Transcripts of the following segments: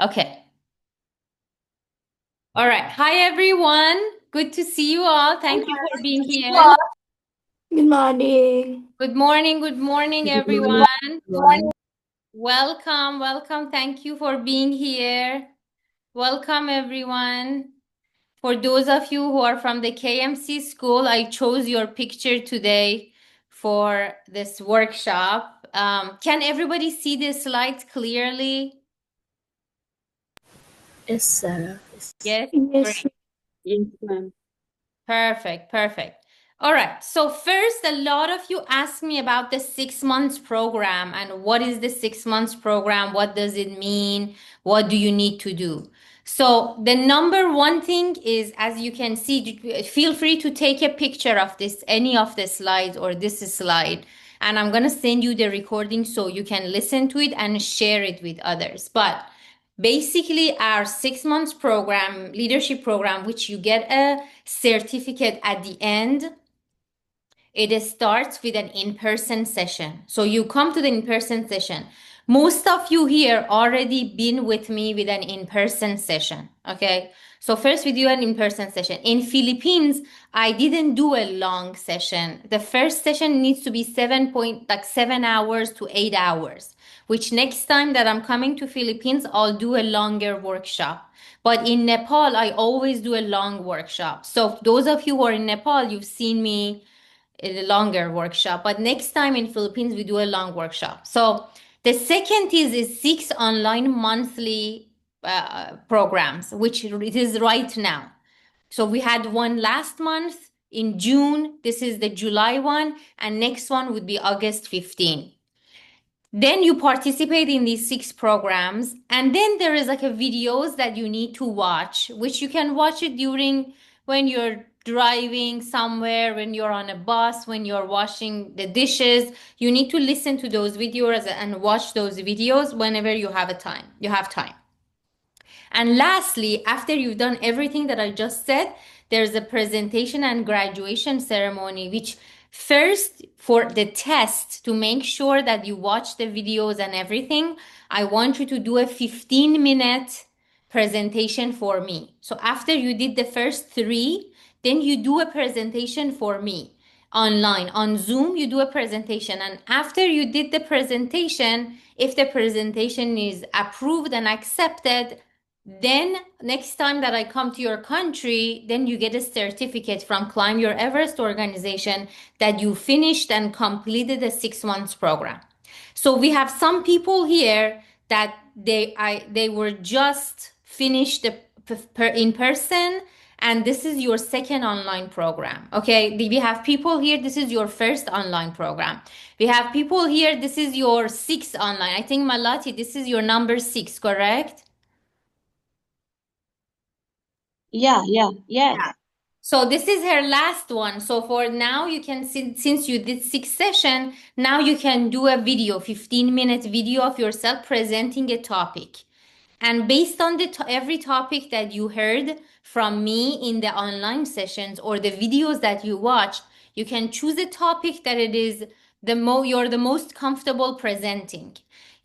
Okay. All right. Hi, everyone. Good to see you all. Thank you for being here. Good morning. Good morning, Good morning, everyone. everyone. Welcome, welcome. Thank you for being here. Welcome, everyone. For those of you who are from the KMC school, I chose your picture today for this workshop. Can everybody see the slides clearly? Yes, Sarah. Yes, Yes. great. Yes, ma'am. Perfect, perfect. All right. So first, a lot of you asked me about the 6 months program and what is the 6 months program? What does it mean? What do you need to do? So the number one thing is, as you can see, feel free to take a picture of this, any of the slides or this slide. And I'm going to send you the recording so you can listen to it and share it with others. But basically, our 6 months program, leadership program, which you get a certificate at the end, it starts with an in-person session. So you come to the in-person session. Most of you here already been with me with an in-person session. Okay. So first we do an in-person session. In Philippines, I didn't do a long session. The first session needs to be 7 hours to 8 hours, which next time that I'm coming to Philippines, I'll do a longer workshop. But in Nepal, I always do a long workshop. So those of you who are in Nepal, you've seen me a longer workshop, but next time in Philippines we do a long workshop. So the second is 6 online monthly programs, which it is right now. So we had one last month in June. This is the July one, and next one would be August 15. Then you participate in these 6 programs, and then there is like a videos that you need to watch, which you can watch it during when you're driving somewhere, when you're on a bus, when you're washing the dishes. You need to listen to those videos and watch those videos whenever you have a time. You have time. And lastly, after you've done everything that I just said, there's a presentation and graduation ceremony, which first, for the test to make sure that you watch the videos and everything, I want you to do a 15-minute presentation for me. So after you did the first three, then you do a presentation for me online on Zoom. You do a presentation, and after you did the presentation, if the presentation is approved and accepted, then next time that I come to your country, then you get a certificate from Climb Your Everest organization that you finished and completed the 6 months program. So we have some people here that they were just finished the in person, and this is your second online program. Okay, we have people here, this is your first online program. We have people here, this is your sixth online. I think Malati, this is your number 6, correct? Yes. So this is her last one. So for now, you can see, since you did 6 sessions, now you can do a video, 15-minute video of yourself presenting a topic. And based on the every topic that you heard from me in the online sessions or the videos that you watched, you can choose a topic that it is you're the most comfortable presenting.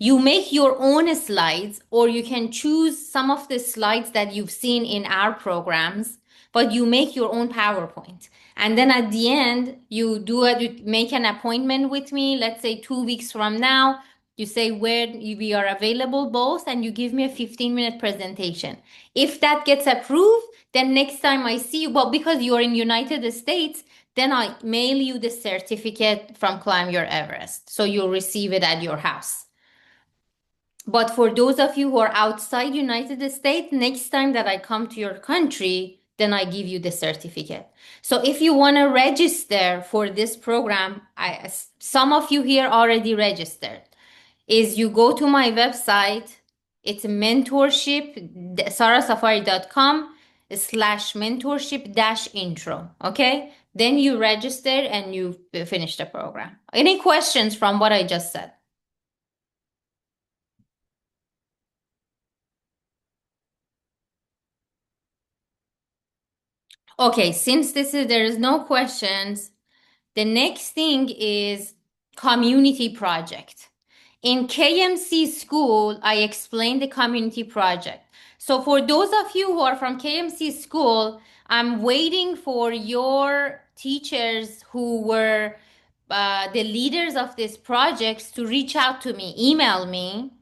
You make your own slides, or you can choose some of the slides that you've seen in our programs, but you make your own PowerPoint. And then at the end, you make an appointment with me, let's say 2 weeks from now. You say where we are available both, and you give me a 15-minute presentation. If that gets approved, then next time I see you, well, because you're in United States, then I mail you the certificate from Climb Your Everest. So you'll receive it at your house. But for those of you who are outside United States, next time that I come to your country, then I give you the certificate. So if you want to register for this program, some of you here already registered, is you go to my website. It's mentorship, sarahsafari.com/mentorship dash intro. Okay. Then you register and you finish the program. Any questions from what I just said? Okay, since there is no questions, the next thing is community project. In KMC school, I explained the community project. So for those of you who are from KMC school, I'm waiting for your teachers who were the leaders of these projects to reach out to me, email me,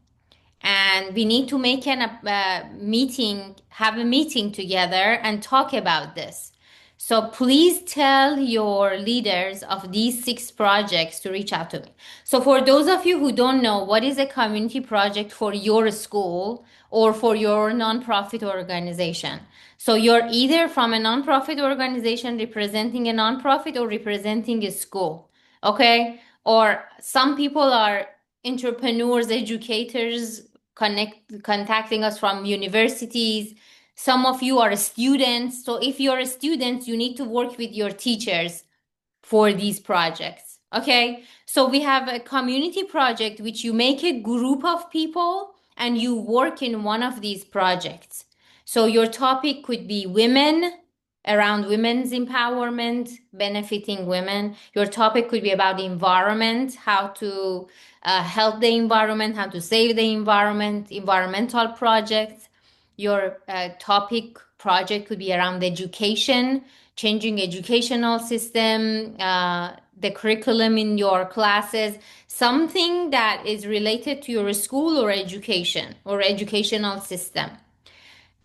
and we need to make have a meeting together and talk about this. So please tell your leaders of these 6 projects to reach out to me. So for those of you who don't know, what is a community project for your school or for your nonprofit organization? So you're either from a nonprofit organization representing a nonprofit or representing a school, okay? Or some people are entrepreneurs, educators, contacting us from universities. Some of you are students. So if you're a student, you need to work with your teachers for these projects. Okay. So we have a community project which you make a group of people and you work in one of these projects. So your topic could be women, around women's empowerment, benefiting women. Your topic could be about the environment, how to help the environment, how to save the environment, environmental projects. Your topic project could be around education, changing educational system, the curriculum in your classes, something that is related to your school or education or educational system.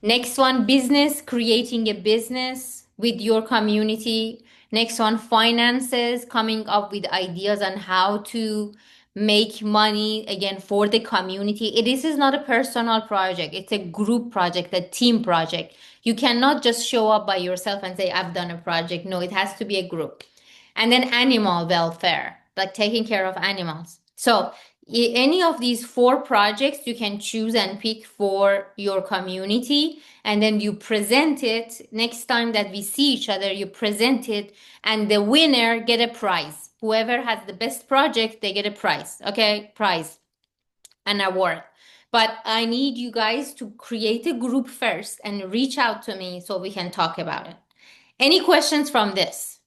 Next one, business, creating a business with your community. Next one, finances, coming up with ideas on how to make money again for the community. This is not a personal project, it's a group project, a team project. You cannot just show up by yourself and say, I've done a project. No, it has to be a group. And then animal welfare, like taking care of animals. So any of these 4 projects you can choose and pick for your community, and then you present it. Next time that we see each other, you present it, and the winner get a prize. Whoever has the best project, they get a prize. Okay, prize, an award. But I need you guys to create a group first and reach out to me so we can talk about it. Any questions from this?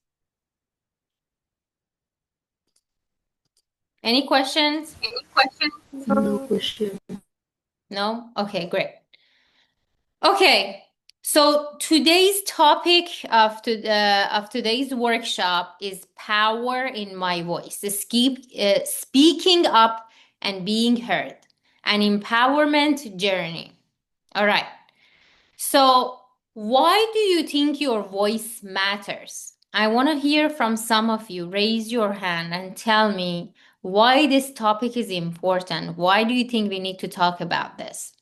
Any questions? No question. No? Okay, great. Okay, so today's topic of today's workshop is power in my voice. Speaking up and being heard, an empowerment journey. All right. So, why do you think your voice matters? I want to hear from some of you. Raise your hand and tell me why this topic is important. Why do you think we need to talk about this?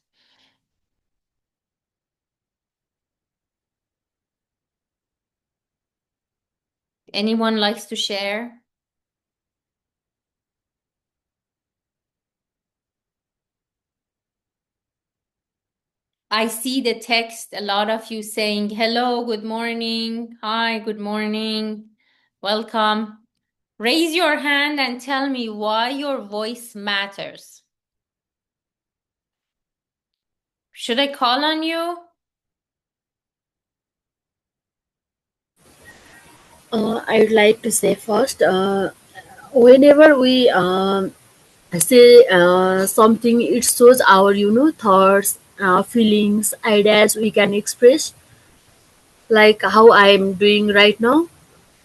Anyone likes to share? I see the text, a lot of you saying hello, good morning, hi, good morning, welcome. Raise your hand and tell me why your voice matters. Should I call on you? I would like to say first, whenever we say something, it shows our thoughts, feelings, ideas we can express, like how I am doing right now.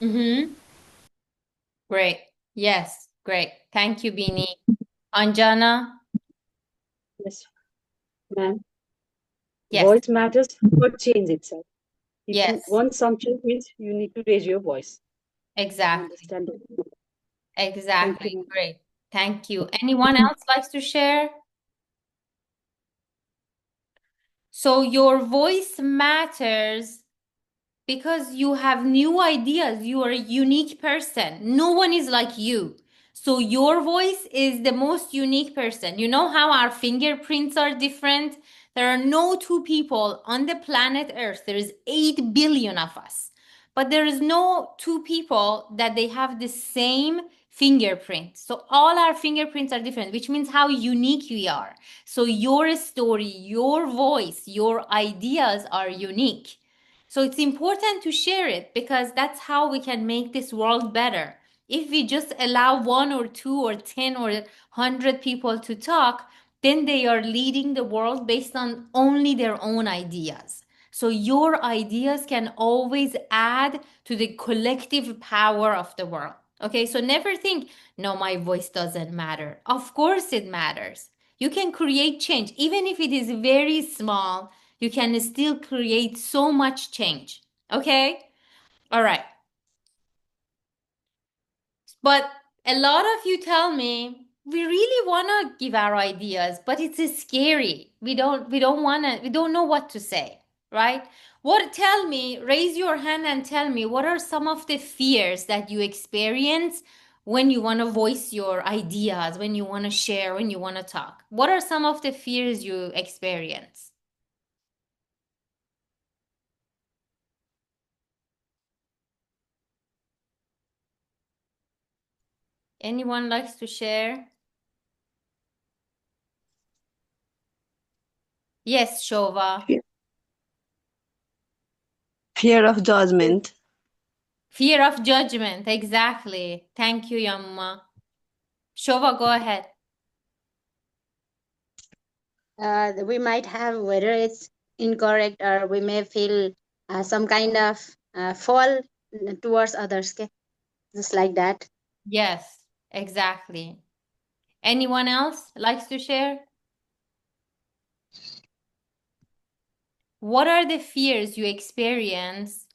Mm-hmm. Great. Yes, great. Thank you, Bini. Anjana? Yes, ma'am. Yes, Voice matters for change itself. If you yes, want some change, means you need to raise your voice. exactly. Understand it. Thank you, Exactly. ma'am. Great. Thank you. Anyone else likes to share? So your voice matters because you have new ideas. You are a unique person. No one is like you. So your voice is the most unique person. You know how our fingerprints are different? There are no 2 people on the planet Earth. There is 8 billion of us. But there is no 2 people that they have the same fingerprint. So all our fingerprints are different, which means how unique we are. So your story, your voice, your ideas are unique. So it's important to share it because that's how we can make this world better. If we just allow one or two or 10 or 100 people to talk, then they are leading the world based on only their own ideas. So your ideas can always add to the collective power of the world. Okay, so never think, no, my voice doesn't matter. Of course it matters. You can create change. Even if it is very small, you can still create so much change. Okay? All right. But a lot of you tell me we really want to give our ideas, but it's scary. We don't want to, we don't know what to say, right? What tell me, raise your hand and tell me what are some of the fears that you experience when you want to voice your ideas, when you want to share, when you want to talk? What are some of the fears you experience? Anyone likes to share? Yes, Shova. Fear fear of judgment. Fear of judgment. Exactly. Thank you, Yamma. Shova, go ahead. We might have, whether it's incorrect, or we may feel some kind of fall towards others, okay? Just like that. Yes, exactly. Anyone else likes to share? What are the fears you experience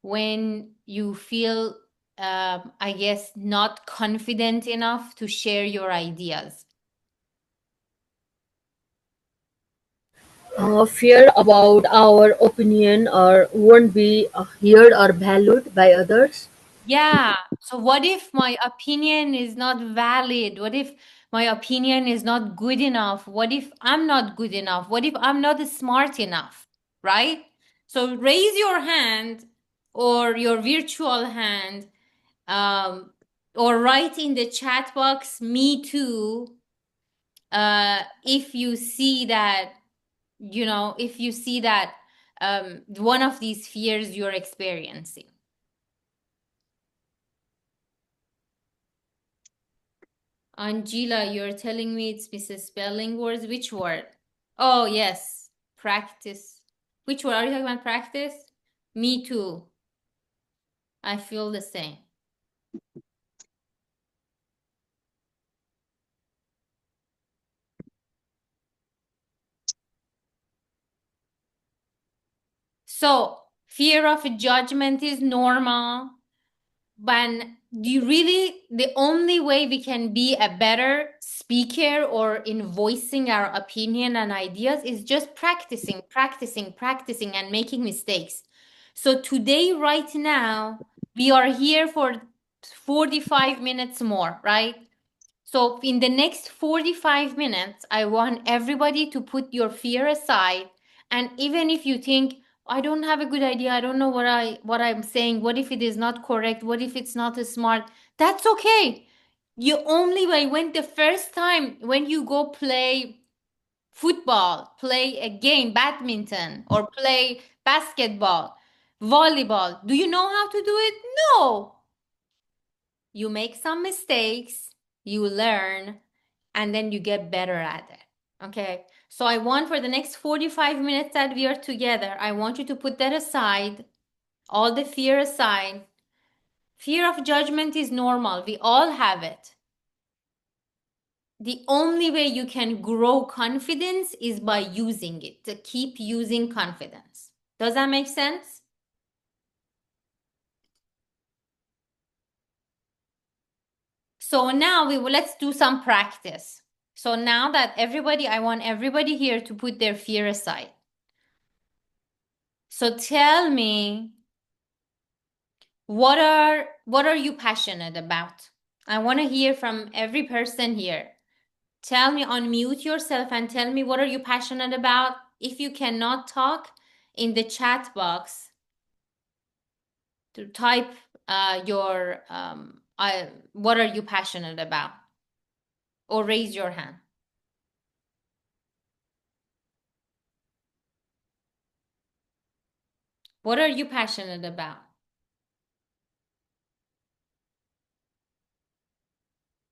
when you feel, I guess, not confident enough to share your ideas? Fear about our opinion or won't be heard or valued by others. Yeah. So what if my opinion is not valid? What if my opinion is not good enough? What if I'm not good enough? What if I'm not smart enough? Right? So raise your hand or your virtual hand, um, or write in the chat box, me too, if you see that, if you see that one of these fears you're experiencing. Angela, you're telling me it's misspelling words. Which word? Oh, yes. Practice. Which word? Are you talking about practice? Me too. I feel the same. So, fear of judgment is normal. But the only way we can be a better speaker or in voicing our opinion and ideas is just practicing, practicing, practicing, and making mistakes. So today, right now, we are here for 45 minutes more, right? So in the next 45 minutes, I want everybody to put your fear aside. And even if you think, I don't have a good idea, I don't know what I'm saying, what if it is not correct, what if it's not smart, that's okay. You only way when the first time when you go play football, play a game, badminton, or play basketball, volleyball, do you know how to do it? No. You make some mistakes, you learn, and then you get better at it. Okay. So I want for the next 45 minutes that we are together, I want you to put that aside, all the fear aside. Fear of judgment is normal. We all have it. The only way you can grow confidence is by using it, to keep using confidence. Does that make sense? So now let's do some practice. So now that I want everybody here to put their fear aside. So tell me, what are you passionate about? I want to hear from every person here. Tell me, unmute yourself and tell me, what are you passionate about? If you cannot talk, in the chat box to type your what are you passionate about, or raise your hand. What are you passionate about?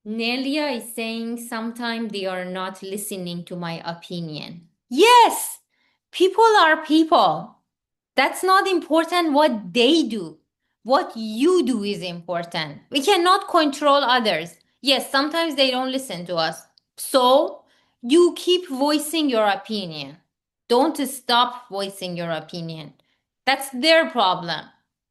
Nelia is saying sometimes they are not listening to my opinion. Yes, people are people. That's not important what they do. What you do is important. We cannot control others. Yes, sometimes they don't listen to us. So you keep voicing your opinion. Don't stop voicing your opinion. That's their problem.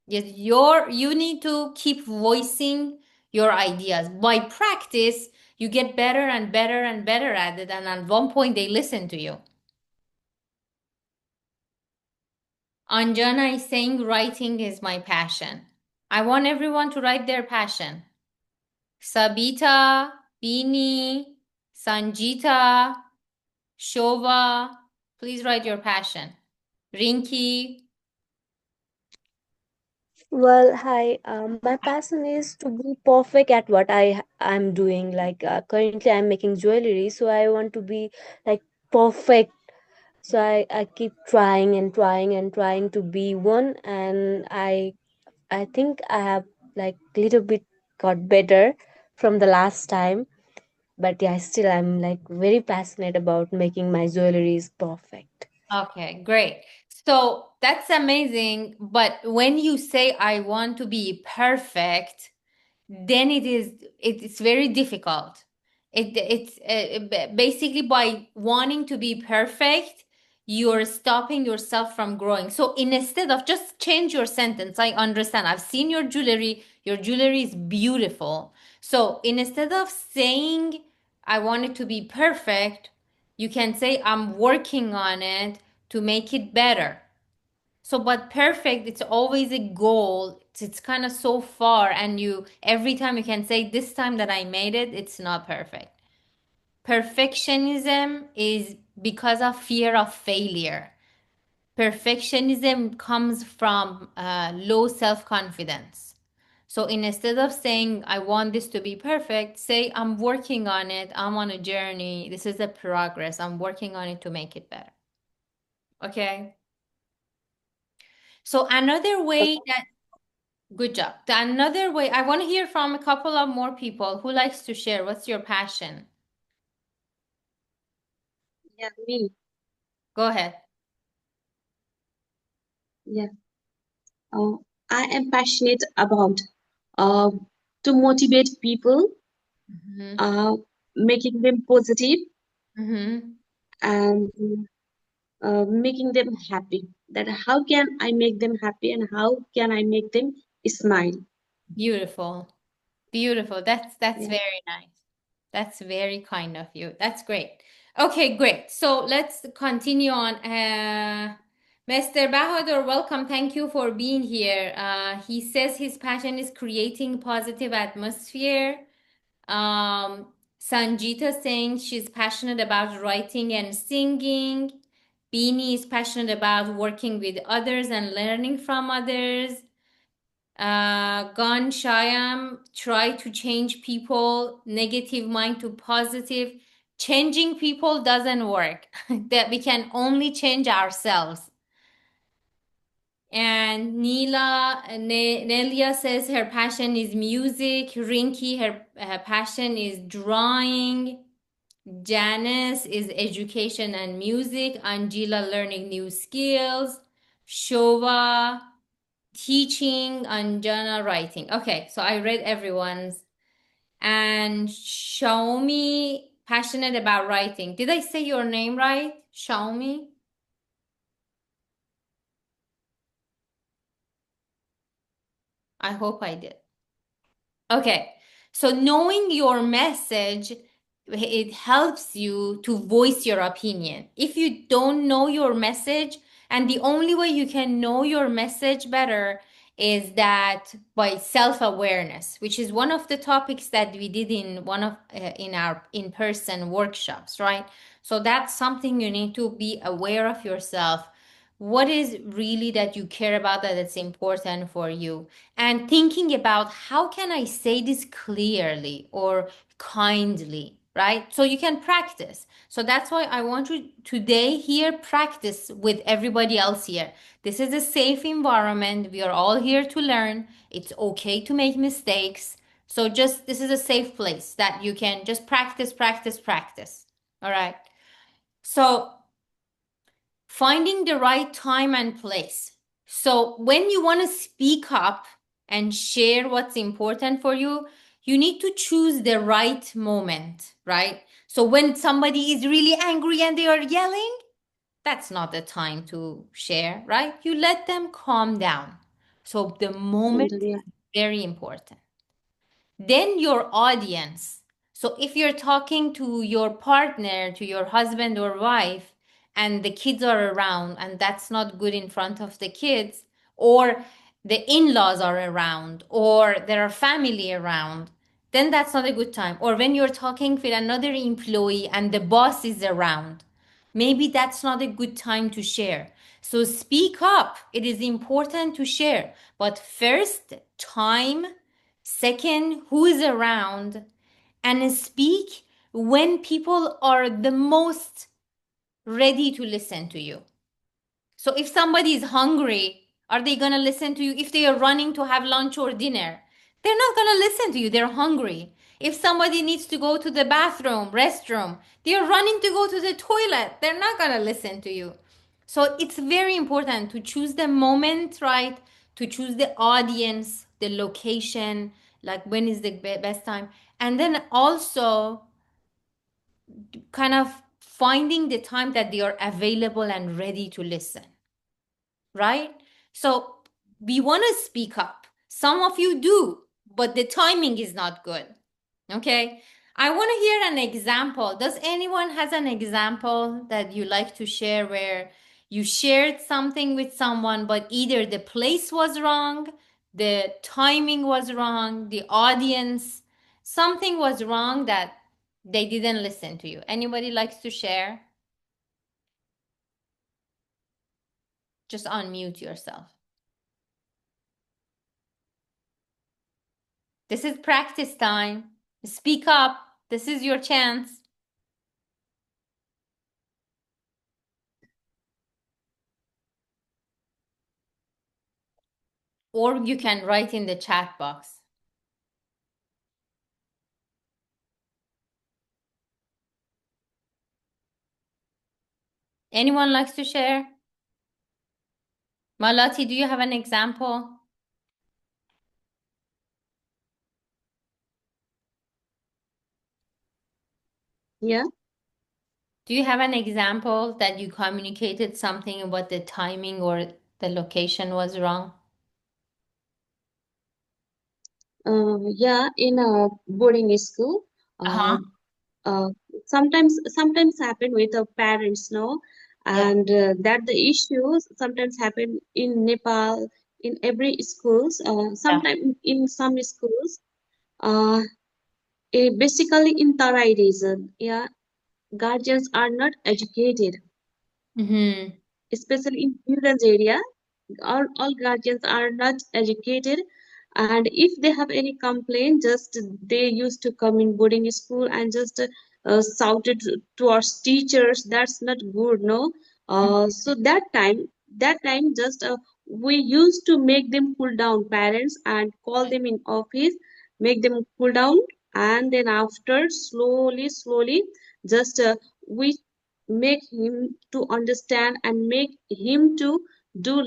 Yes, you need to keep voicing your ideas. By practice, you get better and better and better at it, and at one point they listen to you. Anjana is saying writing is my passion. I want everyone to write their passion. Sabita, Bini, Sanjita, Shova, please write your passion. Rinki, Well, hi. My passion is to be perfect at what I'm doing. Like currently, I'm making jewelry, so I want to be like perfect. So I keep trying and trying and trying to be one, and I think I have like little bit got better from the last time. But yeah, still I'm like very passionate about making my jewelries perfect. okay, great. So that's amazing. But when you say I want to be perfect, then it's very difficult. It's basically by wanting to be perfect, you're stopping yourself from growing. So instead of just change your sentence, I understand. I've seen your jewelry is beautiful. So instead of saying I want it to be perfect, you can say I'm working on it to make it better. So, but perfect, it's always a goal. It's kind of so far, and you every time you can say, this time that I made it, it's not perfect. Perfectionism is because of fear of failure. Perfectionism comes from low self-confidence. So instead of saying, I want this to be perfect, say, I'm working on it. I'm on a journey. This is a progress. I'm working on it to make it better. Okay. So another way that good job. Another way, I want to hear from a couple of more people who likes to share. What's your passion? Yeah, me. Go ahead. Yeah. Uh, I am passionate about uh, to motivate people, Mm-hmm. uh, making them positive Mm-hmm. and making them happy. That how can I make them happy and how can I make them smile? Beautiful. Beautiful. That's Yeah. very nice. That's very kind of you. That's great. Okay, great. So let's continue on. Mr. Bahadur, welcome. Thank you for being here. He says his passion is creating positive atmosphere. Um, Sanjita saying she's passionate about writing and singing. Beanie is passionate about working with others and learning from others. Gan Shyam, try to change people, negative mind to positive. Changing people doesn't work. That we can only change ourselves. And Nelia says her passion is music. Rinky, her passion is drawing. Janice is education and music. Angela, learning new skills. Shova, teaching. Anjana, writing. Okay, so I read everyone's. And Xiaomi, passionate about writing. Did I say your name right? Xiaomi? I hope I did. Okay, so knowing your message, it helps you to voice your opinion. If you don't know your message, and the only way you can know your message better is that by self-awareness, which is one of the topics that we did in one of in our in-person workshops, right? So that's something you need to be aware of yourself. What is really that you care about that it's important for you? And thinking about how can I say this clearly or kindly, right? So you can practice. So that's why I want you today here practice with everybody else here. This is a safe environment. We are all here to learn. It's okay to make mistakes. So just this is a safe place that you can just practice, practice, practice. All right. So finding the right time and place. So when you want to speak up and share what's important for you, you need to choose the right moment, right? So when somebody is really angry and they are yelling, that's not the time to share, right? You let them calm down. So the moment Yeah. is very important. Then your audience. So if you're talking to your partner, to your husband or wife, and the kids are around, and that's not good in front of the kids, or the in-laws are around, or there are family around, then that's not a good time. Or when you're talking with another employee and the boss is around, maybe that's not a good time to share. So speak up. It is important to share. But first, time. Second, who is around, and speak when people are the most ready to listen to you. So if somebody is hungry, are they going to listen to you? If they are running to have lunch or dinner, they're not going to listen to you. They're hungry. If somebody needs to go to the bathroom, restroom, they're running to go to the toilet. They're not going to listen to you. So it's very important to choose the moment, right? To choose the audience, the location, like when is the best time. And then also kind of finding the time that they are available and ready to listen, right? So we want to speak up. Some of you do, but the timing is not good. Okay. I want to hear an example. Does anyone has an example that you like to share where you shared something with someone, but either the place was wrong, the timing was wrong, the audience, something was wrong that they didn't listen to you? Anybody likes to share? Just unmute yourself. This is practice time. Speak up. This is your chance. Or you can write in the chat box. Anyone likes to share? Malati, do you have an example? Yeah. Do you have an example that you communicated something about the timing or the location was wrong? Yeah, in a boarding school, Uh-huh. uh, uh, sometimes happen with our parents, no, Yeah. and that the issues sometimes happen in Nepal in every schools. Yeah. Sometimes in some schools, uh, basically in Tarai region, yeah, guardians are not educated, Mm-hmm. especially in children's area. All guardians are not educated, and if they have any complaint, just they used to come in boarding school and just shouted towards teachers. That's not good, no. So that time just we used to make them cool down, parents, and call them in office, make them cool down, and then after slowly just we make him to understand and make him to do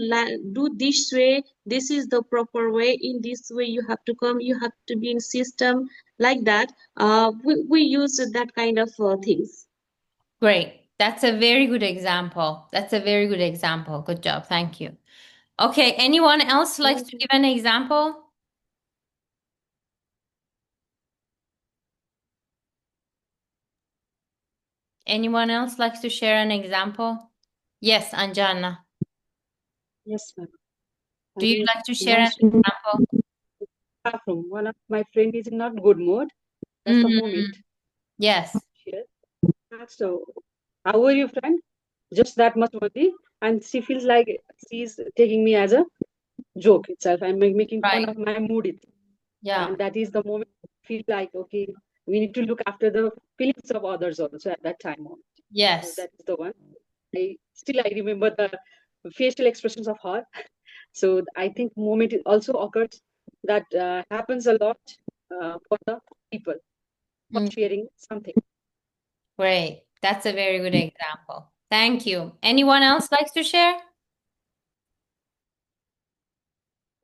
this way. This is the proper way. In this way you have to come, you have to be in system, like that. We use that kind of things. Great. That's a very good example. That's a very good example. Good job. Thank you. Okay. Anyone else likes to Okay. give an example? Anyone else likes to share an example? Yes, Anjana. Yes, ma'am. Do you I like to share an once in example? the bathroom, one of my friend is in not good mood. That's the Mm, moment. yes. She asked, so, how are you, friend? Just that much only. And she feels like she's taking me as a joke itself. I'm making fun Right. of my mood. Yeah. And that is the moment I feel like, okay, we need to look after the feelings of others also at that time. So Yes. that is the one. I remember the facial expressions of her. So I think moment it also occurs that happens a lot for the people, for Mm, sharing something. great. That's a very good example. Thank you. Anyone else likes to share?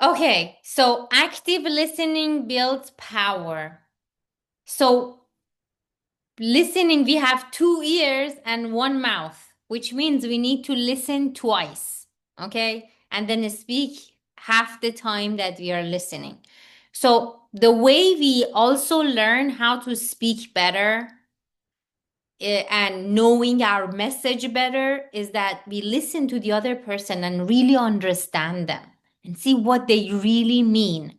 Okay, so active listening builds power. So listening, we have 2 ears and 1 mouth, which means we need to listen twice, okay? And then speak half the time that we are listening. So the way we also learn how to speak better and knowing our message better is that we listen to the other person and really understand them and see what they really mean.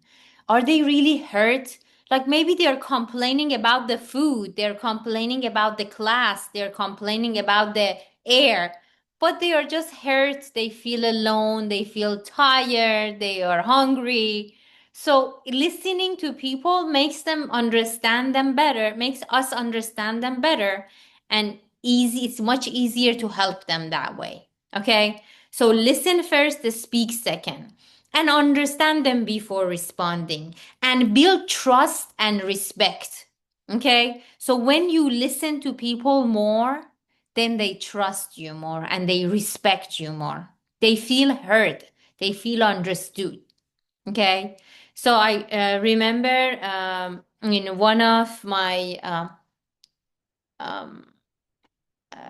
Are they really hurt? Like maybe they're complaining about the food, they're complaining about the class, they're complaining about the air, but they are just hurt. They feel alone, they feel tired, they are hungry. So listening to people makes them understand them better, makes us understand them better, and it's much easier to help them that way. Okay, so listen first, speak second, and understand them before responding, and build trust and respect. Okay, so when you listen to people more, then they trust you more and they respect you more. They feel heard, they feel understood. Okay, so I remember in one of my um,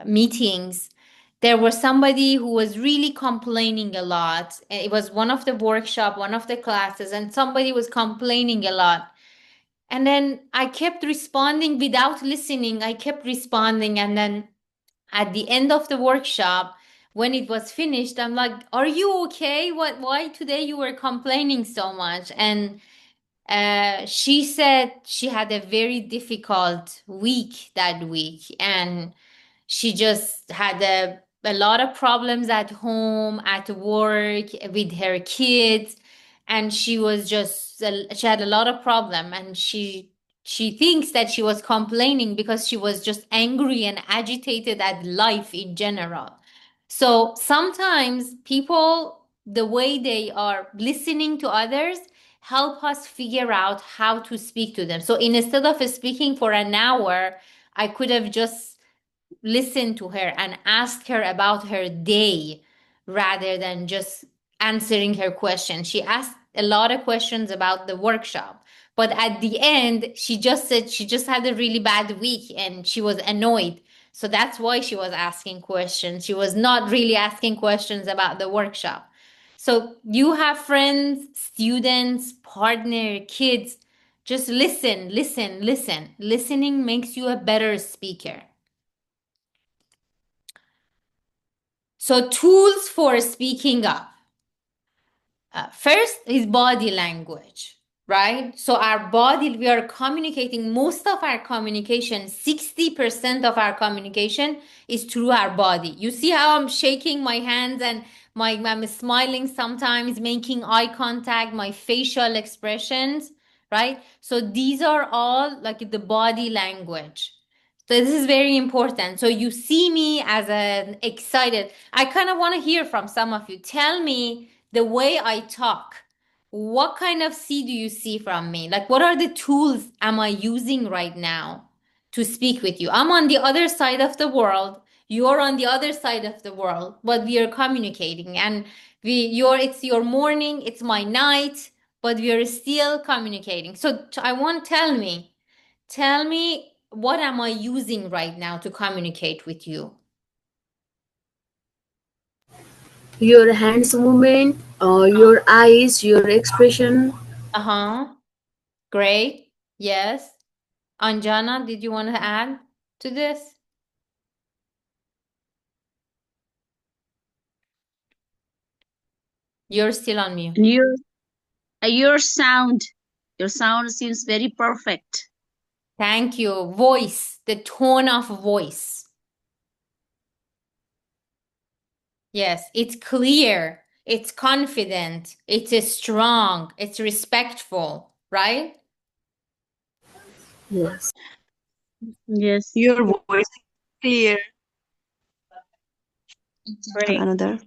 meetings, there was somebody who was really complaining a lot. It was one of the workshop, one of the classes, and somebody was complaining a lot. And then I kept responding without listening. I kept responding. And then at the end of the workshop, when it was finished, I'm like, are you okay? Why today you were complaining so much? And she said she had a very difficult week that week, and she just had a lot of problems at home, at work, with her kids, and she was just she had a lot of problem, and she thinks that she was complaining because she was just angry and agitated at life in general. So sometimes people, the way they are listening to others, help us figure out how to speak to them. So instead of speaking for an hour, I could have just listen to her and ask her about her day rather than just answering her questions. She asked a lot of questions about the workshop, but at the end, she just said she just had a really bad week and she was annoyed. So that's why she was asking questions. She was not really asking questions about the workshop. So you have friends, students, partner, kids. Just listen, listen, listen. Listening makes you a better speaker. So, tools for speaking up. First is body language, right? So, our body, we are communicating, most of our communication, 60% of our communication is through our body. You see how I'm shaking my hands and I'm smiling sometimes, making eye contact, my facial expressions, right? So, these are all like the body language. So this is very important. So you see me as an excited. I kind of want to hear from some of you. Tell me the way I talk. What kind of see do you see from me? Like what are the tools am I using right now to speak with you? I'm on the other side of the world. You're on the other side of the world, but we are communicating, and it's your morning, it's my night, but we are still communicating. So I want tell me what am I using right now to communicate with you? Your hands movement, your eyes, your expression. Uh-huh. Great. Yes. Anjana, did you want to add to this? You're still on mute. And your sound, your sound seems very perfect. Thank you. Voice, the tone of voice. Yes, it's clear, it's confident, it's strong, it's respectful, right? Yes. Yes, Your voice is clear. Great. Another.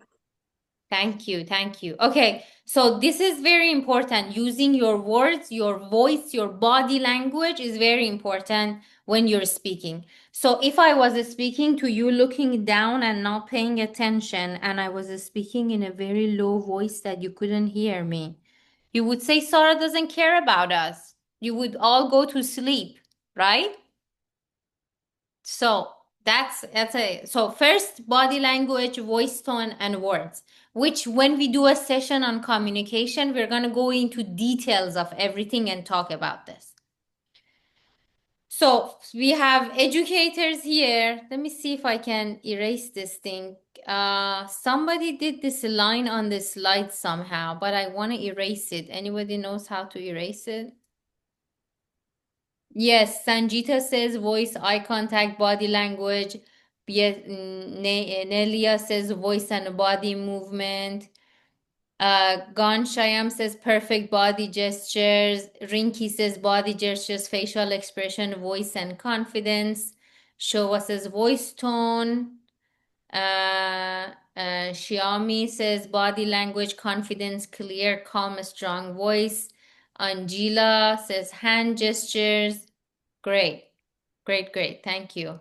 Thank you. Thank you. Okay. So this is very important. Using your words, your voice, your body language is very important when you're speaking. So if I was speaking to you looking down and not paying attention, and I was speaking in a very low voice that you couldn't hear me, you would say Sarah doesn't care about us. You would all go to sleep, right? So that's a so first body language, voice tone, and words. Which when we do a session on communication, we're gonna go into details of everything and talk about this. So we have educators here. Let me see if I can erase this thing. Somebody did this line on the slide somehow, but I want to erase it. Anybody knows how to erase it? Yes, Sanjita says voice, eye contact, body language. Yes, Nelia says voice and body movement. Ganshayam says perfect body gestures. Rinky says body gestures, facial expression, voice and confidence. Shova says voice tone. Xiaomi says body language, confidence, clear, calm, strong voice. Angela says hand gestures. Great, great, great. Thank you.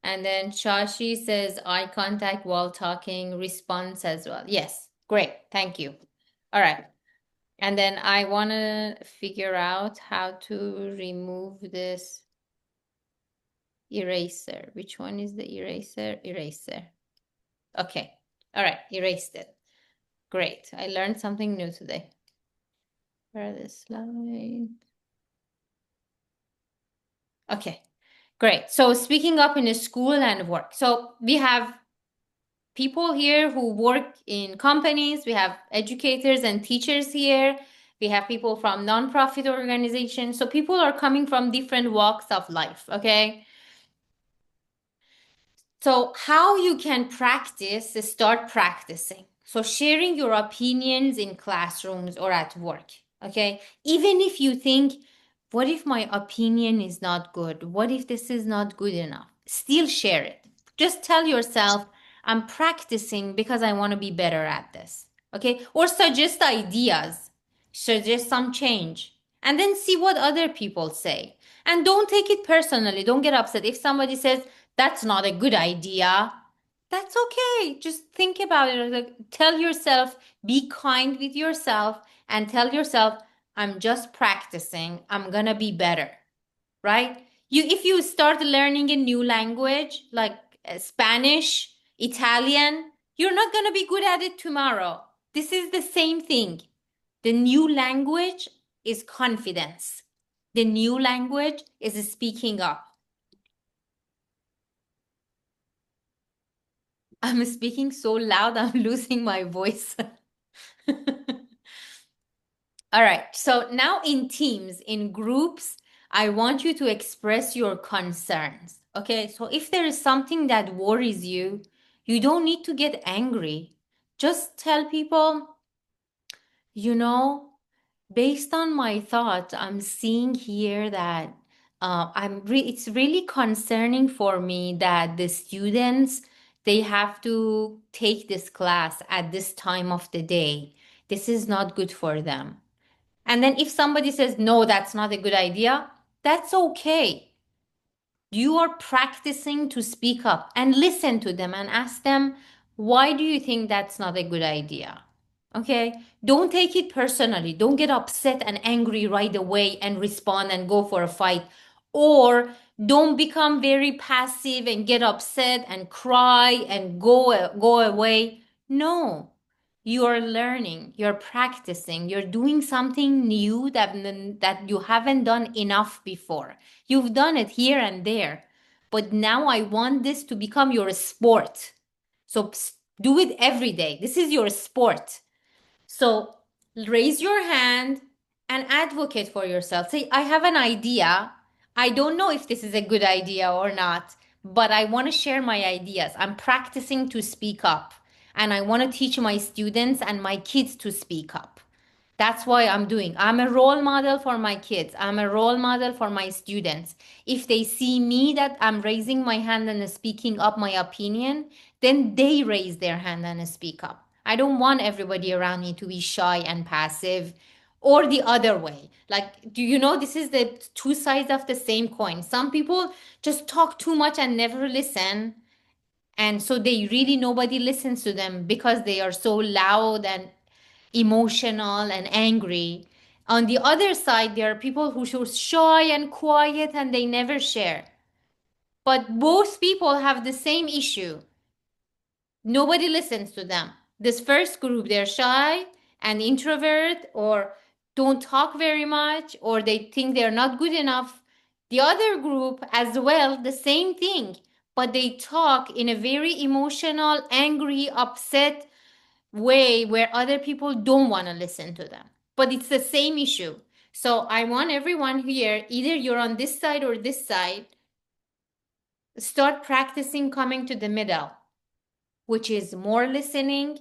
And then Shashi says eye contact while talking, response as well. Yes, great. Thank you. All right. And then I want to figure out how to remove this eraser. Which one is the eraser? Eraser. Okay. All right. Erased it. Great. I learned something new today. Where are the slides? Okay. Great. So speaking up in a school and work. So we have people here who work in companies. We have educators and teachers here. We have people from nonprofit organizations. So people are coming from different walks of life, okay? So how you can practice is start practicing. So sharing your opinions in classrooms or at work, okay? Even if you think, what if my opinion is not good? What if this is not good enough? Still share it. Just tell yourself, I'm practicing because I want to be better at this, okay? Or suggest ideas, suggest some change, and then see what other people say. And don't take it personally. Don't get upset. If somebody says, that's not a good idea, that's okay. Just think about it. Like, tell yourself, be kind with yourself, and tell yourself, I'm just practicing. I'm gonna be better, right? If you start learning a new language like Spanish, Italian, you're not gonna be good at it tomorrow. This is the same thing. The new language is confidence. The new language is speaking up. I'm speaking so loud, I'm losing my voice. All right, so now in teams, in groups, I want you to express your concerns. Okay, so if there is something that worries you, you don't need to get angry. Just tell people, you know, based on my thoughts, I'm seeing here that it's really concerning for me that the students they have to take this class at this time of the day. This is not good for them. And then if somebody says, no, that's not a good idea, that's okay. You are practicing to speak up and listen to them and ask them, why do you think that's not a good idea? Okay, don't take it personally. Don't get upset and angry right away and respond and go for a fight. Or don't become very passive and get upset and cry and go away. No, you're learning, you're practicing, you're doing something new that you haven't done enough before. You've done it here and there, but now I want this to become your sport. So do it every day. This is your sport. So raise your hand and advocate for yourself. Say, I have an idea. I don't know if this is a good idea or not, but I want to share my ideas. I'm practicing to speak up, and I want to teach my students and my kids to speak up. That's why I'm doing. I'm a role model for my kids. I'm a role model for my students. If they see me that I'm raising my hand and speaking up my opinion, then they raise their hand and speak up. I don't want everybody around me to be shy and passive, or the other way. Like, do you know this is the two sides of the same coin? Some people just talk too much and never listen. And so they really nobody listens to them because they are so loud and emotional and angry. On the other side, there are people who are shy and quiet and they never share. But both people have the same issue. Nobody listens to them. This first group, they're shy and introvert or don't talk very much or they think they're not good enough. The other group as well, the same thing, but they talk in a very emotional, angry, upset way where other people don't want to listen to them. But it's the same issue. So I want everyone here, either you're on this side or this side, start practicing coming to the middle, which is more listening,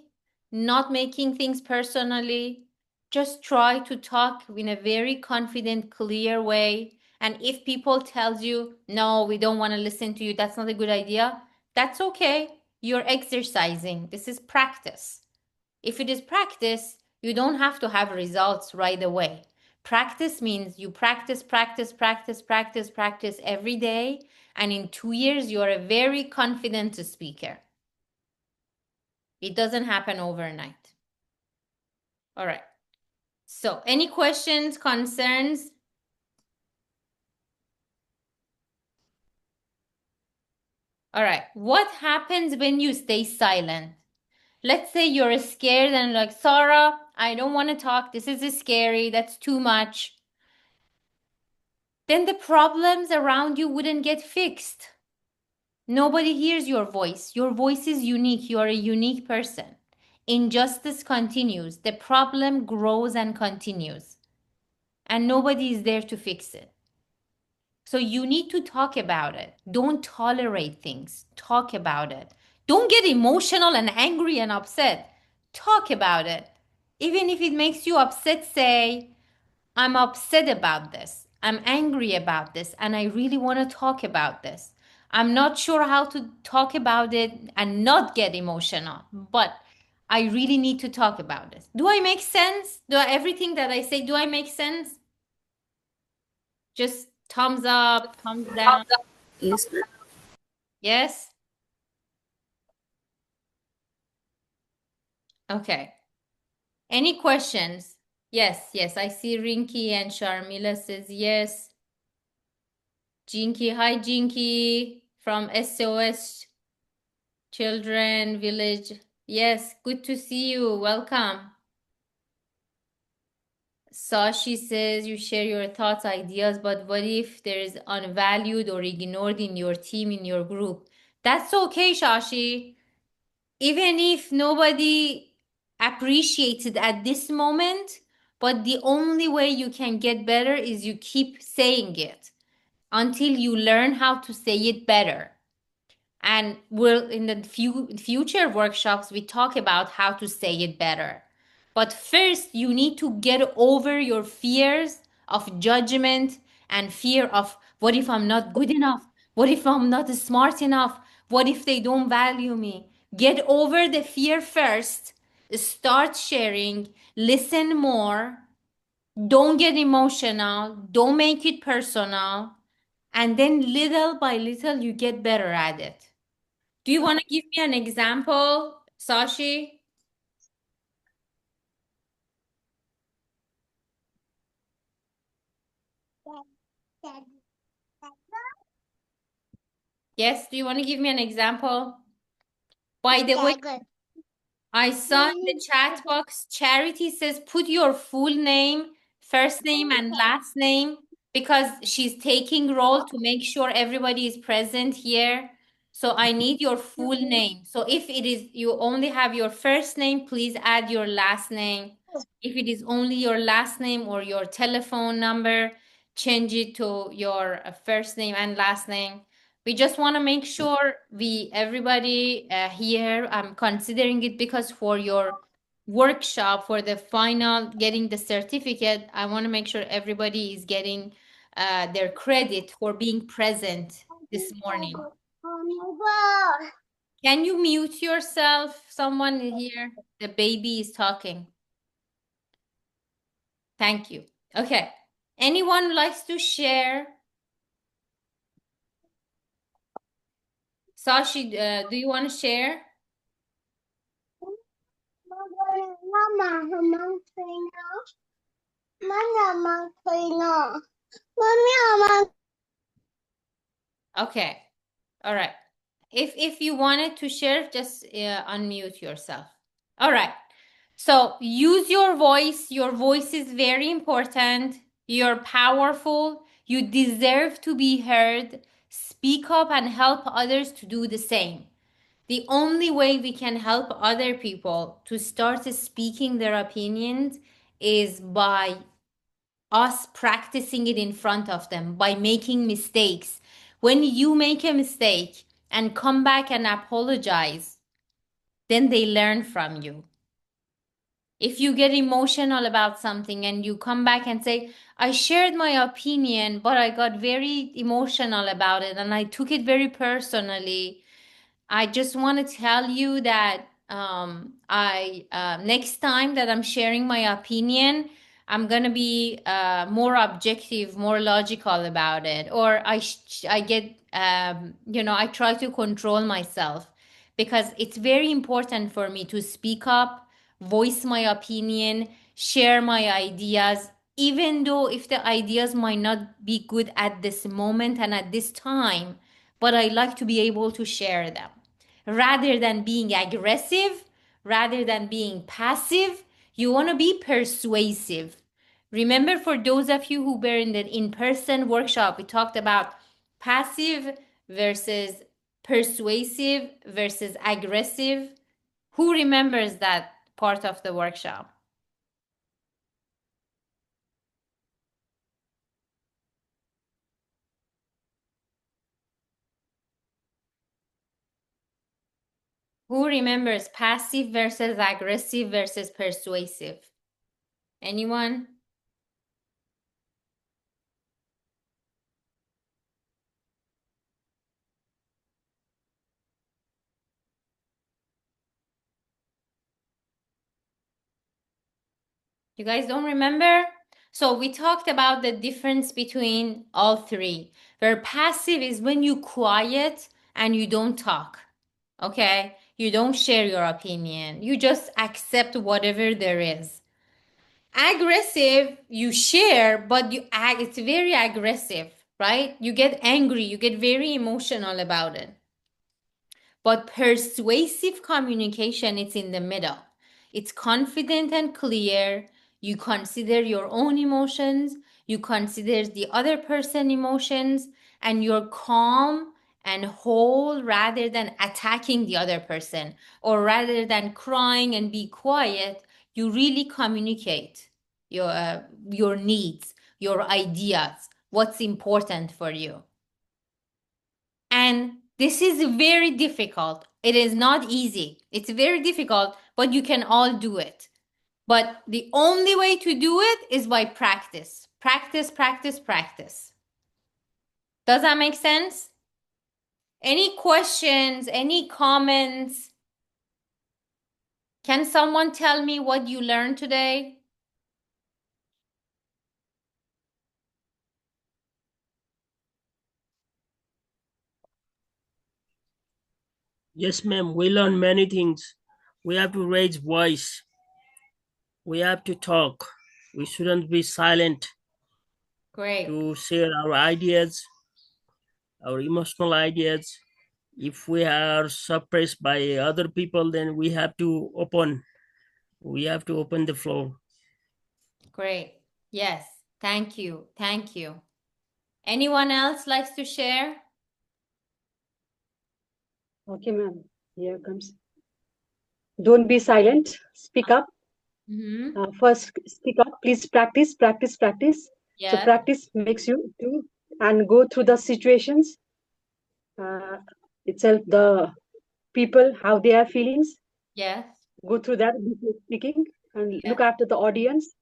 not making things personally. Just try to talk in a very confident, clear way. And if people tells you, no, we don't want to listen to you, that's not a good idea, that's okay. You're exercising. This is practice. If it is practice, you don't have to have results right away. Practice means you practice, practice, practice, practice, practice every day. And in 2 years, you're a very confident speaker. It doesn't happen overnight. All right. So, any questions, concerns? All right. What happens when you stay silent? Let's say you're scared and like, Sarah, I don't want to talk. This is scary. That's too much. Then the problems around you wouldn't get fixed. Nobody hears your voice. Your voice is unique. You are a unique person. Injustice continues. The problem grows and continues. And nobody is there to fix it. So you need to talk about it. Don't tolerate things. Talk about it. Don't get emotional and angry and upset. Talk about it. Even if it makes you upset, say, I'm upset about this. I'm angry about this. And I really want to talk about this. I'm not sure how to talk about it and not get emotional, but I really need to talk about this. Do I make sense? Everything that I say, do I make sense? Just thumbs up, thumbs down. Yes, ma'am. Yes? Okay. Any questions? Yes, yes. I see Rinky and Sharmila says yes. Jinky, hi Jinky from SOS Children Village. Yes, good to see you. Welcome. Sashi says you share your thoughts, ideas, but what if there is unvalued or ignored in your team, in your group? That's okay, Shashi. Even if nobody appreciates it at this moment, but the only way you can get better is you keep saying it until you learn how to say it better. And we'll in the future workshops we talk about how to say it better. But first you need to get over your fears of judgment and fear of what if I'm not good enough? What if I'm not smart enough? What if they don't value me? Get over the fear first. Start sharing, listen more, don't get emotional, don't make it personal, and then little by little you get better at it. Do you want to give me an example, Sashi? Yes, do you want to give me an example? By the way, I saw in the chat box, Charity says put your full name, first name and last name because she's taking role to make sure everybody is present here. So I need your full name. So if it is you only have your first name, please add your last name. If it is only your last name or your telephone number, change it to your first name and last name. We just want to make sure everybody here, I'm considering it because for your workshop, for the final, getting the certificate, I want to make sure everybody is getting their credit for being present this morning. Can you mute yourself? Someone here. The baby is talking. Thank you. Okay. Anyone likes to share? Sashi, do you want to share? Okay. All right. If you wanted to share, just unmute yourself. All right. So use your voice. Your voice is very important. You're powerful. You deserve to be heard. Speak up and help others to do the same. The only way we can help other people to start speaking their opinions is by us practicing it in front of them, by making mistakes. When you make a mistake and come back and apologize, then they learn from you. If you get emotional about something and you come back and say, I shared my opinion, but I got very emotional about it and I took it very personally, I just want to tell you that I next time that I'm sharing my opinion, I'm gonna be more objective, more logical about it, or I get I try to control myself because it's very important for me to speak up, voice my opinion, share my ideas, even though if the ideas might not be good at this moment and at this time, but I like to be able to share them rather than being aggressive, rather than being passive. You want to be persuasive. Remember, for those of you who were in the in-person workshop, we talked about passive versus persuasive versus aggressive. Who remembers that part of the workshop? Who remembers passive versus aggressive versus persuasive? Anyone? You guys don't remember? So we talked about the difference between all three. Where passive is when you quiet and you don't talk. Okay? You don't share your opinion. You just accept whatever there is. Aggressive, you share, but it's very aggressive, right? You get angry, you get very emotional about it. But persuasive communication, it's in the middle. It's confident and clear. You consider your own emotions, you consider the other person's emotions, and you're calm and whole rather than attacking the other person, or rather than crying and be quiet. You really communicate your needs, your ideas, what's important for you. And this is very difficult. It is not easy. It's very difficult, but you can all do it. But the only way to do it is by practice. Practice, practice, practice. Does that make sense? Any questions? Any comments? Can someone tell me what you learned today? Yes, ma'am. We learn many things. We have to raise voice. We have to talk. We shouldn't be silent Great. to share our ideas, our emotional ideas. If we are suppressed by other people, then we have to open. We have to open the floor. Great. Yes. Thank you. Thank you. Anyone else likes to share? Okay, ma'am. Here comes. Don't be silent. Speak up. First, speak up. Please practice, practice, practice. So Yes. practice makes you do and go through the situations itself, the people, how they are feelings. Yes. Go through that before speaking and Yes. look after the audience.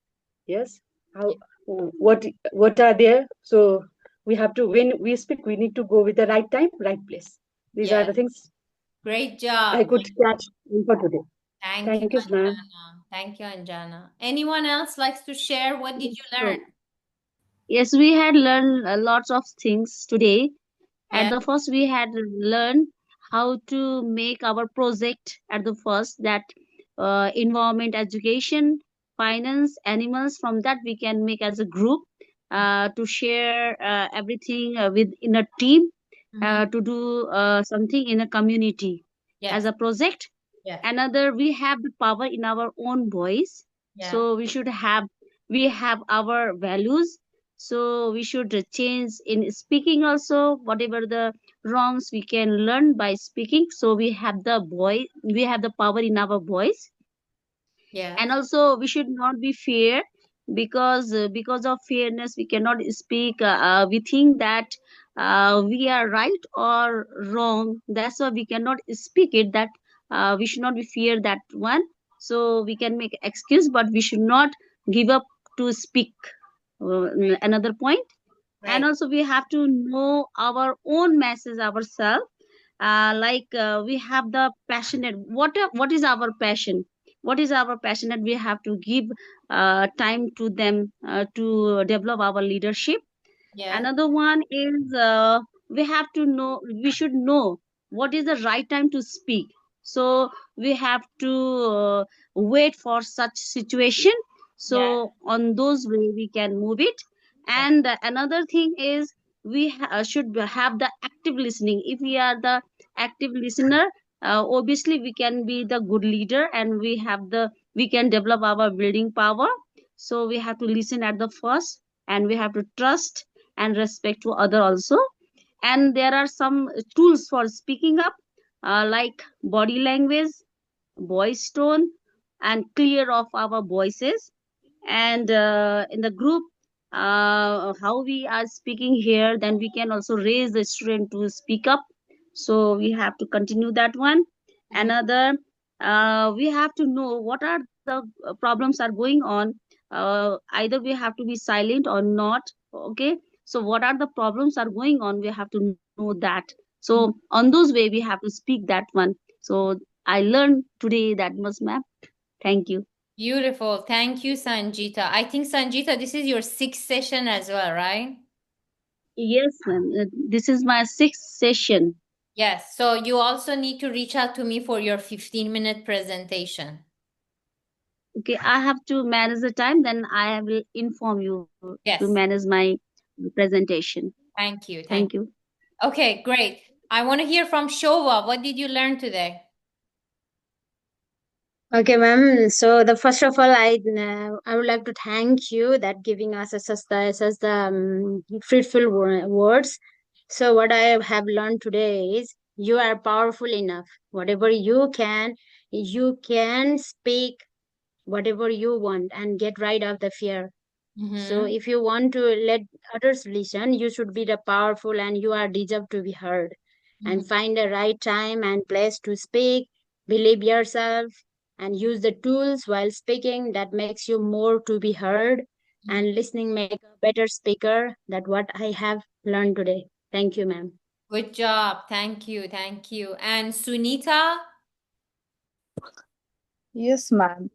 Yes, how what are there? So we have to, when we speak, we need to go with the right time, right place. These are Yes. the things. Great I job. could catch for today. Thank you, Thank you, ma'am. Anjana. Thank you, Anjana. Anyone else likes to share? What did you learn? So, yes, we had learned lots of things today. At Yeah, the first, we had learned how to make our project at the first, that environment, education, finance, animals. From that, we can make as a group to share everything with in a team, mm-hmm. to do something in a community as Yes, a project. yes, Another, we have the power in our own voice, yeah, so we have our values, so we should change in speaking also. Whatever the wrongs, we can learn by speaking, so we have the power in our voice. And yes, also we should not be fear, because of fairness we cannot speak. We think that we are right or wrong, that's why we cannot speak it, that we should not be fear that one. So we can make excuse, but we should not give up to speak. Another point. And right. also we have to know our own message ourselves. We have the passionate, what is our passion, what is our passion, that we have to give time to them to develop our leadership. Yeah, Another one is we should know what is the right time to speak. So we have to wait for such situation, yeah, so on those way we can move it. yeah, And another thing is should have the active listening. If we are the active listener, obviously we can be the good leader, and we can develop our building power. So we have to listen at the first, and we have to trust and respect to other also. And there are some tools for speaking up, like body language, voice tone, and clear of our voices. And in the group, how we are speaking here, then we can also raise the student to speak up. So we have to continue that one. mhm, Another, we have to know what are the problems are going on. Either we have to be silent or not. Okay, so what are the problems are going on, we have to know that. So mhm. on those way we have to speak that one. So I learned today that much, ma'am. Thank you. Beautiful. Thank you, Sanjita. I think, Sanjita, this is your sixth session as well, right? Yes, ma'am. This is my sixth session. Yes. So you also need to reach out to me for your 15-minute presentation. Okay, I have to manage the time, then I will inform you to Yes. manage my presentation. Thank you. Thank Thank you. you. Okay, great. I want to hear from Shova. What did you learn today? Okay, ma'am. So the first of all, I would like to thank you that giving us such the fruitful words. So what I have learned today is you are powerful enough. Whatever you can speak whatever you want and get rid of the fear. So Mm-hmm. if you want to let others listen, you should be the powerful and you are deserve to be heard. Mm-hmm. And find the right time and place to speak. Believe yourself and use the tools while speaking that makes you more to be heard. Mm-hmm. And listening make a better speaker. That what I have learned today. Thank you, ma'am. Good job. Thank you. Thank you. And Sunita? Yes, ma'am.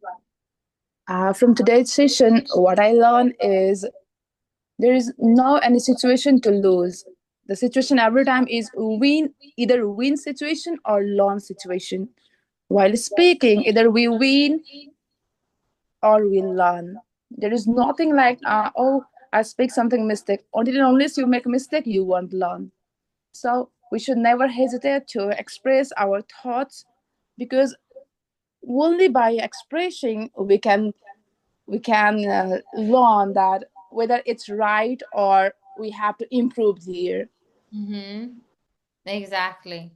From today's session, what I learned is there is no any situation to lose. The situation every time is win, either win situation or lose situation. While speaking, either we win or we learn. There is nothing like oh, I speak something mistake. Until and unless you make a mistake, you won't learn. So we should never hesitate to express our thoughts because only by expressing we can learn that whether it's right or we have to improve here. Mm-hmm. Exactly.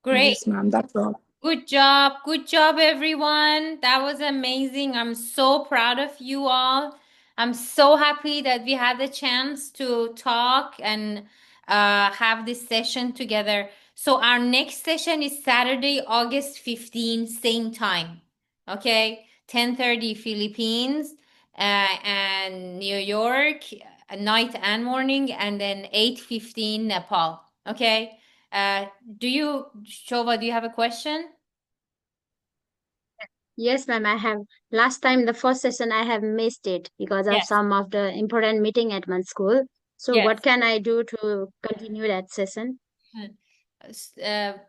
Great. Yes, ma'am, that's all. Good job. Good job, everyone. That was amazing. I'm so proud of you all. I'm so happy that we had the chance to talk and have this session together. So our next session is Saturday, August 15, same time. Okay? 10:30 Philippines and New York, night and morning, and then 8:15 Nepal. Okay? Shova, do you have a question? Yes, ma'am, I have. Last time, the first session, I have missed it because of Yes. some of the important meeting at my school. So Yes. what can I do to continue that session?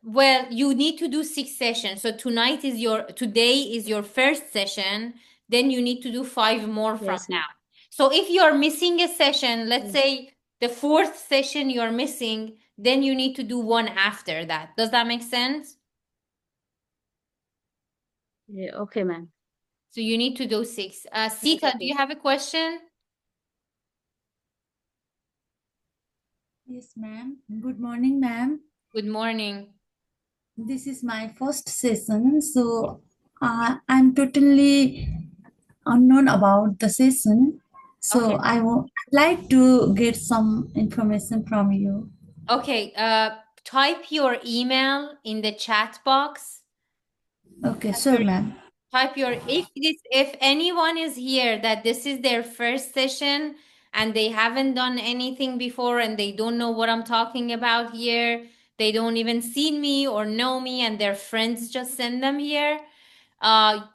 Well, you need to do 6 sessions. So today is your first session. Then you need to do 5 more from Yes, ma'am. now. So if you're missing a session, let's Yes. say the 4th session you're missing, then you need to do one after that. Does that make sense? Yeah, okay, ma'am. So you need to do 6. Sita, do you have a question? Yes, ma'am. Good morning, ma'am. Good morning. This is my first session, so I'm totally unknown about the session. So Okay. I would like to get some information from you. Okay. Type your email in the chat box. Okay, sure, ma'am. Type your if anyone is here that this is their first session and they haven't done anything before and they don't know what I'm talking about here, they don't even see me or know me and their friends just send them here,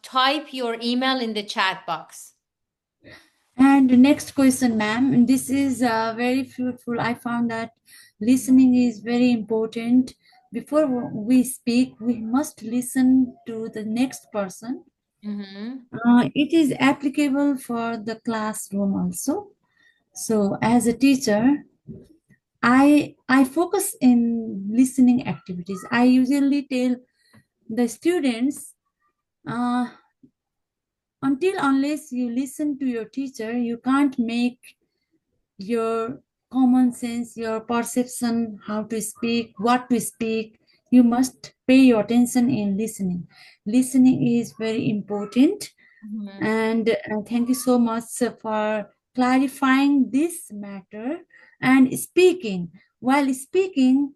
type your email in the chat box. And the next question, ma'am. This is very fruitful. I found that listening is very important. Before we speak, we must listen to the next person. It is applicable for the classroom also. So, as a teacher, I focus in listening activities. I usually tell the students, uh, until unless you listen to your teacher, you can't make your common sense, your perception, how to speak, what to speak. You must pay your attention in listening. Listening is very important. And thank you so much for clarifying this matter and speaking. While speaking,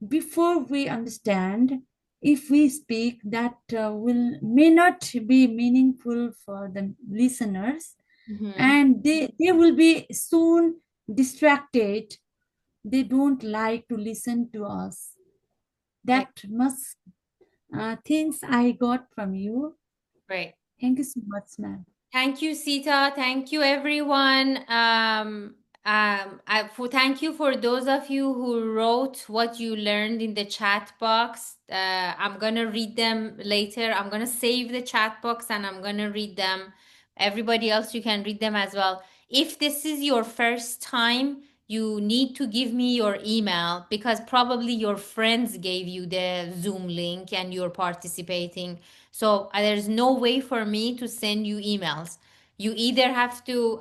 before we understand, if we speak, that will may not be meaningful for the listeners, and they will be soon distracted. They don't like to listen to us. Right. That must things I got from you. Right. Thank you so much, ma'am. Thank you, Sita. Thank you, everyone. Thank you for those of you who wrote what you learned in the chat box. I'm gonna read them later. I'm gonna save the chat box and I'm gonna read them. Everybody else, you can read them as well. If this is your first time, you need to give me your email because probably your friends gave you the Zoom link and you're participating. So there's no way for me to send you emails. You either have to,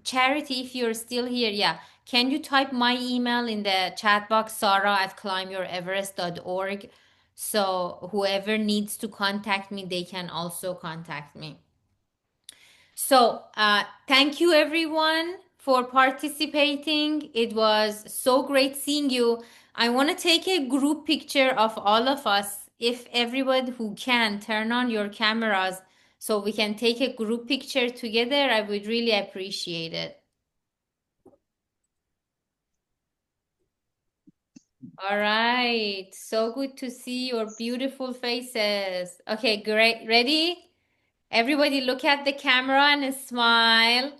Charity, if you're still here, yeah. Can you type my email in the chat box, sarah@climbyoureverest.org? So whoever needs to contact me, they can also contact me. So, thank you everyone for participating. It was so great seeing you. I want to take a group picture of all of us. If everyone who can turn on your cameras so we can take a group picture together, I would really appreciate it. All right. So good to see your beautiful faces. Okay, great. Ready? Everybody look at the camera and smile.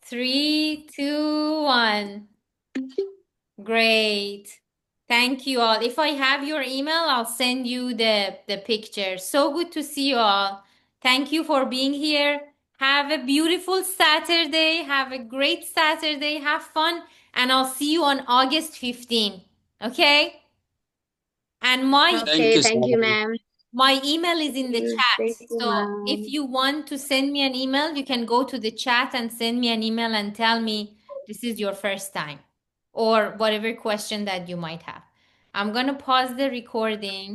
3, 2, 1. Great. Thank you all. If I have your email, I'll send you the picture. So good to see you all. Thank you for being here. Have a beautiful Saturday. Have a great Saturday. Have fun. And I'll see you on August 15. Okay? And Okay, thank you, ma'am. my email is in the chat. Thank you, So if ma'am. you want to send me an email, you can go to the chat and send me an email and tell me this is your first time or whatever question that you might have. I'm going to pause the recording.